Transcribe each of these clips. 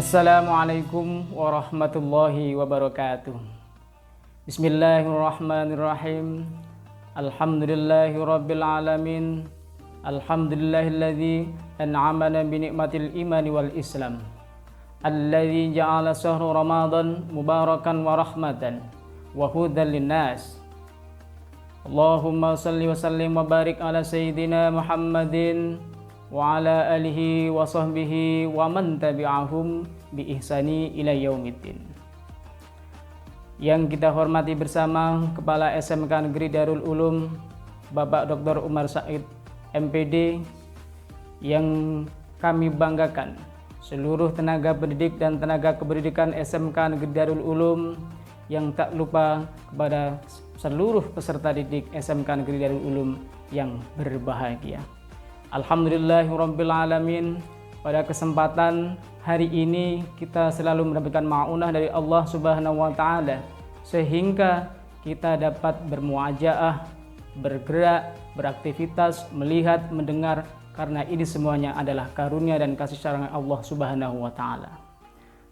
Assalamualaikum warahmatullahi wabarakatuh. Bismillahirrahmanirrahim. Alhamdulillahi rabbil alamin. Alhamdulillahilladzi an'amana bi ni'matil imani wal islam. Alladzi ja'ala shahra ramadan mubarakan wa rahmatan wa hudan linnas. Allahumma salli wa sallim wa barik ala sayyidina Muhammadin wa ala alihi wa sahbihi wa man tabi'ahum bi ihsani ila yaumiddin. Yang kita hormati bersama Kepala SMK Negeri Darul Ulum Bapak Dr. Umar Said MPD, yang kami banggakan seluruh tenaga pendidik dan tenaga kependidikan SMK Negeri Darul Ulum, yang tak lupa kepada seluruh peserta didik SMK Negeri Darul Ulum yang berbahagia. Alhamdulillahirabbil alamin. Pada kesempatan hari ini kita selalu mendapatkan ma'unah dari Allah Subhanahu wa taala sehingga kita dapat bermuajaah, bergerak, beraktivitas, melihat, mendengar, karena ini semuanya adalah karunia dan kasih sayang Allah Subhanahu wa taala.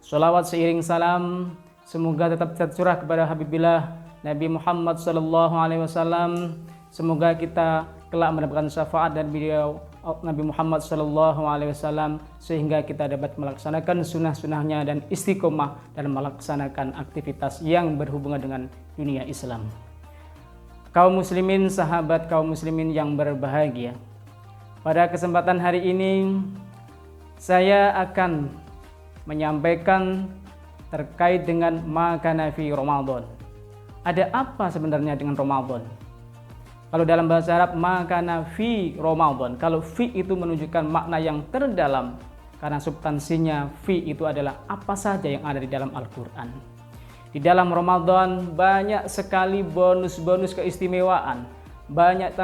Sholawat seiring salam semoga tetap tercurah kepada Habibillah Nabi Muhammad sallallahu alaihi wasallam. Semoga kita kelak mendapatkan syafaat dari beliau Nabi Muhammad sallallahu alaihi wasallam sehingga kita dapat melaksanakan sunnah-sunnahnya dan istiqomah dalam melaksanakan aktivitas yang berhubungan dengan dunia Islam. Kaum muslimin, sahabat kaum muslimin yang berbahagia, pada kesempatan hari ini saya akan menyampaikan terkait dengan makana fi Ramadan. Ada apa sebenarnya dengan Ramadan? Kalau dalam bahasa Arab makana fi Ramadan, kalau fi itu menunjukkan makna yang terdalam, karena substansinya fi itu adalah apa saja yang ada di dalam Al-Quran. Di dalam Ramadan banyak sekali bonus-bonus keistimewaan, banyak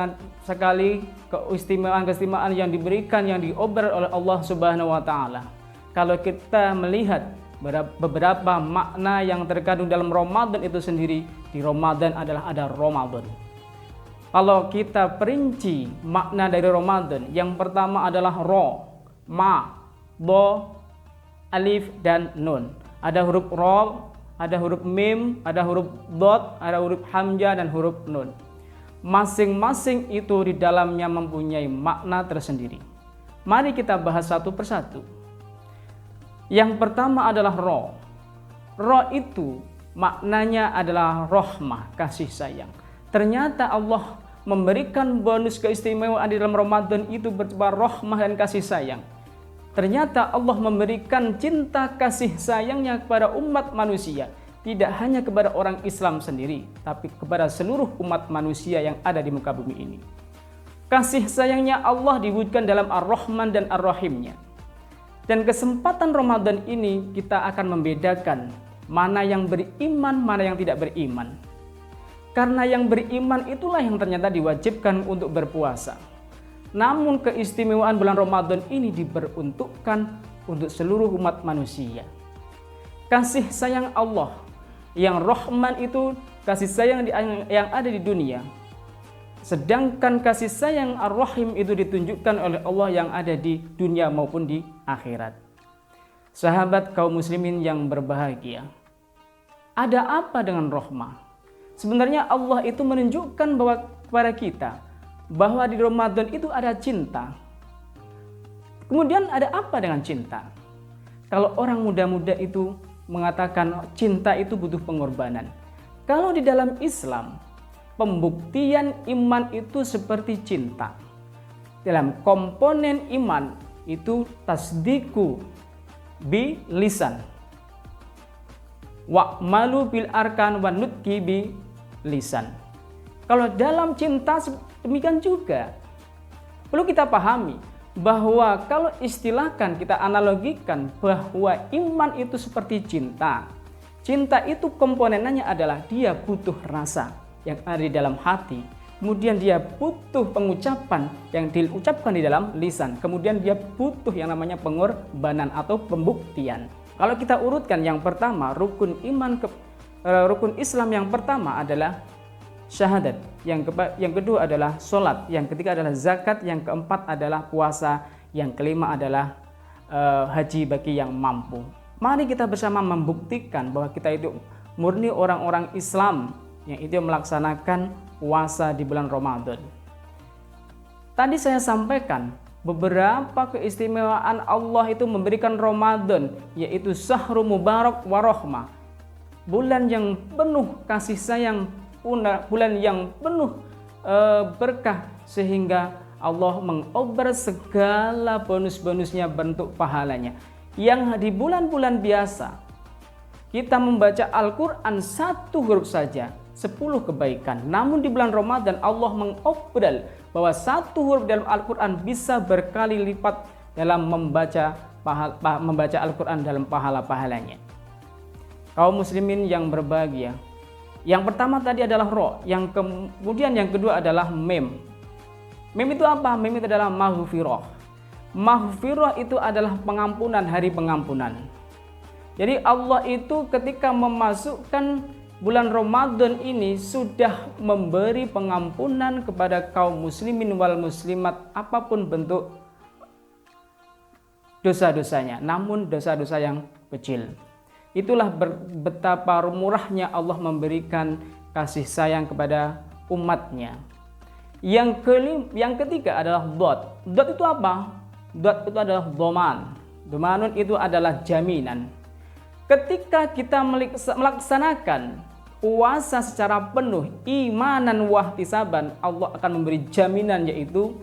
sekali keistimewaan yang diberikan, yang diobrol oleh Allah Subhanahu wa taala. Kalau kita melihat beberapa makna yang terkandung dalam Ramadan itu sendiri, di Ramadan adalah ada Ramadan. Kalau kita perinci makna dari Ramadan, yang pertama adalah ro, ma, do, alif, dan nun. Ada huruf ro, ada huruf mim, ada huruf dot, ada huruf hamzah, dan huruf nun. Masing-masing itu di dalamnya mempunyai makna tersendiri. Mari kita bahas satu persatu. Yang pertama adalah ro. Ro itu maknanya adalah rahmah, kasih sayang. Ternyata Allah memberikan bonus keistimewaan di dalam Ramadan itu berupa rahmah dan kasih sayang. Ternyata Allah memberikan cinta kasih sayangnya kepada umat manusia, tidak hanya kepada orang Islam sendiri, tapi kepada seluruh umat manusia yang ada di muka bumi ini. Kasih sayangnya Allah diwujudkan dalam Ar-Rahman dan Ar-Rahimnya. Dan kesempatan Ramadan ini kita akan membedakan mana yang beriman, mana yang tidak beriman. Karena yang beriman itulah yang ternyata diwajibkan untuk berpuasa. Namun keistimewaan bulan Ramadan ini diperuntukkan untuk seluruh umat manusia. Kasih sayang Allah yang Rahman itu kasih sayang yang ada di dunia. Sedangkan kasih sayang Ar-Rahim itu ditunjukkan oleh Allah yang ada di dunia maupun di akhirat. Sahabat kaum muslimin yang berbahagia, ada apa dengan rahmah? Sebenarnya Allah itu menunjukkan bahwa kepada kita bahwa di Ramadan itu ada cinta. Kemudian ada apa dengan cinta? Kalau orang muda-muda itu mengatakan cinta itu butuh pengorbanan. Kalau di dalam Islam, pembuktian iman itu seperti cinta. Dalam komponen iman itu tasdiku bi lisan, wa'malu bil arkan wa nutqi bi lisan. Kalau dalam cinta demikian juga. Perlu kita pahami bahwa kalau istilahkan, kita analogikan bahwa iman itu seperti cinta. Cinta itu komponennya adalah dia butuh rasa yang ada di dalam hati. Kemudian dia butuh pengucapan yang diucapkan di dalam lisan. Kemudian dia butuh yang namanya pengorbanan atau pembuktian. Kalau kita urutkan, yang pertama rukun rukun Islam yang pertama adalah syahadat, yang kedua adalah sholat, yang ketiga adalah zakat, yang keempat adalah puasa, yang kelima adalah haji bagi yang mampu. Mari kita bersama membuktikan bahwa kita itu murni orang-orang Islam yang itu melaksanakan puasa di bulan Ramadan. Tadi saya sampaikan beberapa keistimewaan Allah itu memberikan Ramadan, yaitu Syahrul Mubarak Warahmah, bulan yang penuh kasih sayang, bulan yang penuh berkah, sehingga Allah mengobar segala bonus-bonusnya bentuk pahalanya. Yang di bulan-bulan biasa kita membaca Al-Quran satu huruf saja 10 kebaikan. Namun di bulan Ramadan Allah mengobrol bahwa satu huruf dalam Al-Quran bisa berkali lipat dalam membaca Al-Quran dalam pahala-pahalanya. Kaum muslimin yang berbahagia, yang pertama tadi adalah ro, yang kemudian yang kedua adalah mem. Mem itu apa? Mem itu adalah maghfirah. Maghfirah itu adalah pengampunan, hari pengampunan. Jadi Allah itu ketika memasukkan bulan Ramadan ini sudah memberi pengampunan kepada kaum muslimin wal muslimat apapun bentuk dosa-dosanya, namun dosa-dosa yang kecil. Itulah betapa murahnya Allah memberikan kasih sayang kepada umatnya. Yang ketiga adalah dot. Dot itu apa? Dot itu adalah doman. Domanun itu adalah jaminan. Ketika kita melaksanakan puasa secara penuh, imanan wahtisaban, Allah akan memberi jaminan, yaitu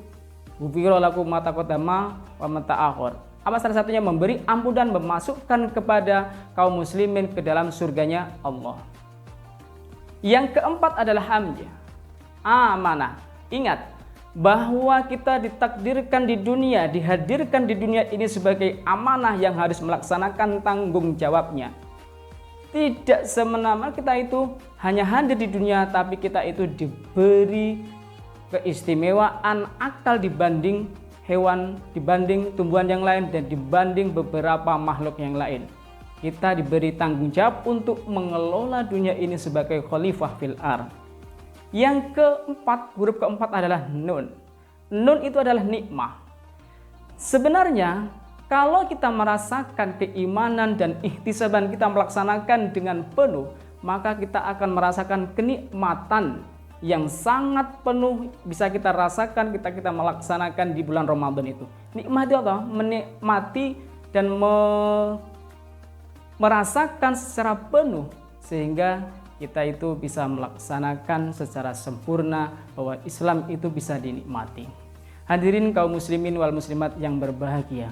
ghufira lakum ma taqaddama wa ma ta'akhir. Apa salah satunya? Memberi ampunan, memasukkan kepada kaum muslimin ke dalam surganya Allah. Yang keempat adalah hamzah, amanah. Ingat bahwa kita ditakdirkan di dunia, dihadirkan di dunia ini sebagai amanah yang harus melaksanakan tanggung jawabnya. Tidak semena-mena kita itu hanya hadir di dunia, tapi kita itu diberi keistimewaan akal dibanding hewan, dibanding tumbuhan yang lain, dan dibanding beberapa makhluk yang lain. Kita diberi tanggung jawab untuk mengelola dunia ini sebagai khalifah fil ardh. Yang keempat, huruf keempat adalah nun. Nun itu adalah nikmah. Sebenarnya kalau kita merasakan keimanan dan ihtisaban, kita melaksanakan dengan penuh, maka kita akan merasakan kenikmatan yang sangat penuh bisa kita rasakan kita melaksanakan di bulan Ramadan itu. Nikmat itu apa? Menikmati dan merasakan secara penuh sehingga kita itu bisa melaksanakan secara sempurna bahwa Islam itu bisa dinikmati. Hadirin kaum muslimin wal muslimat yang berbahagia,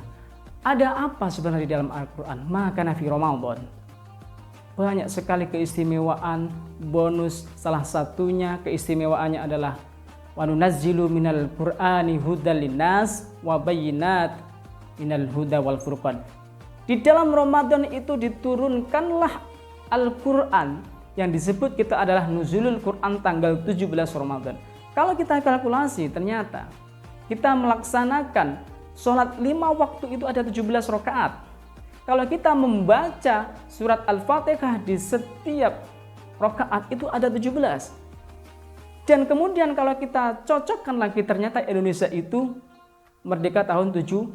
ada apa sebenarnya di dalam Al-Quran? Maka nafi Ramadan banyak sekali keistimewaan, bonus. Salah satunya keistimewaannya adalah wa nunazzilu minal Qur'ani hudal linnas wa bayyinat minal huda wal furqan. Di dalam Ramadan itu diturunkanlah Al-Quran yang disebut kita adalah nuzulul Quran tanggal 17 Ramadan. Kalau kita kalkulasi, ternyata kita melaksanakan sholat 5 waktu itu ada 17 rakaat. Kalau kita membaca surat Al-Fatihah di setiap rakaat itu ada 17. Dan kemudian kalau kita cocokkan lagi, ternyata Indonesia itu merdeka tahun 17.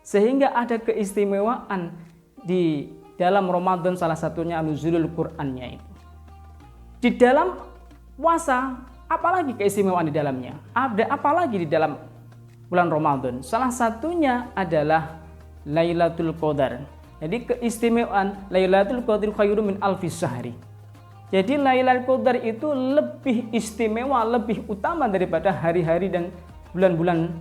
Sehingga ada keistimewaan di dalam Ramadan, salah satunya nuzulul Qur'annya itu. Di dalam puasa, apalagi keistimewaan di dalamnya? Ada apalagi di dalam bulan Ramadan? Salah satunya adalah Lailatul Qadar. Jadi keistimewaan Lailatul Qadar khairum min alfi syahri. Jadi Lailatul Qadar itu lebih istimewa, lebih utama daripada hari-hari dan bulan-bulan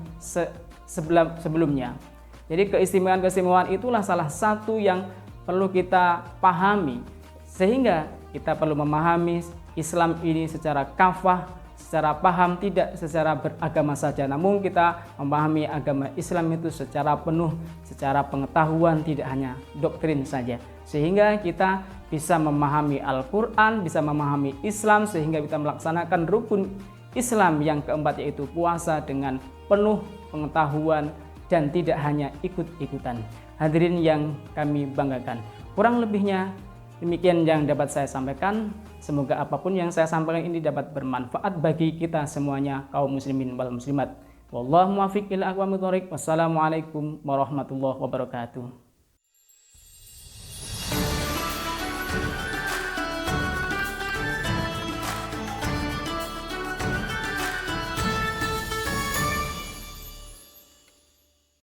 sebelumnya. Jadi keistimewaan itulah salah satu yang perlu kita pahami, sehingga kita perlu memahami Islam ini secara kafah, secara paham, tidak secara beragama saja, namun kita memahami agama Islam itu secara penuh, secara pengetahuan, tidak hanya doktrin saja, sehingga kita bisa memahami Al-Quran, bisa memahami Islam, sehingga kita melaksanakan rukun Islam yang keempat, yaitu puasa dengan penuh pengetahuan dan tidak hanya ikut-ikutan. Hadirin yang kami banggakan, kurang lebihnya demikian yang dapat saya sampaikan. Semoga apapun yang saya sampaikan ini dapat bermanfaat bagi kita semuanya, kaum muslimin wal muslimat. Wallahu muwaffiq ila aqwamit thoriq. Wassalamualaikum warahmatullahi wabarakatuh.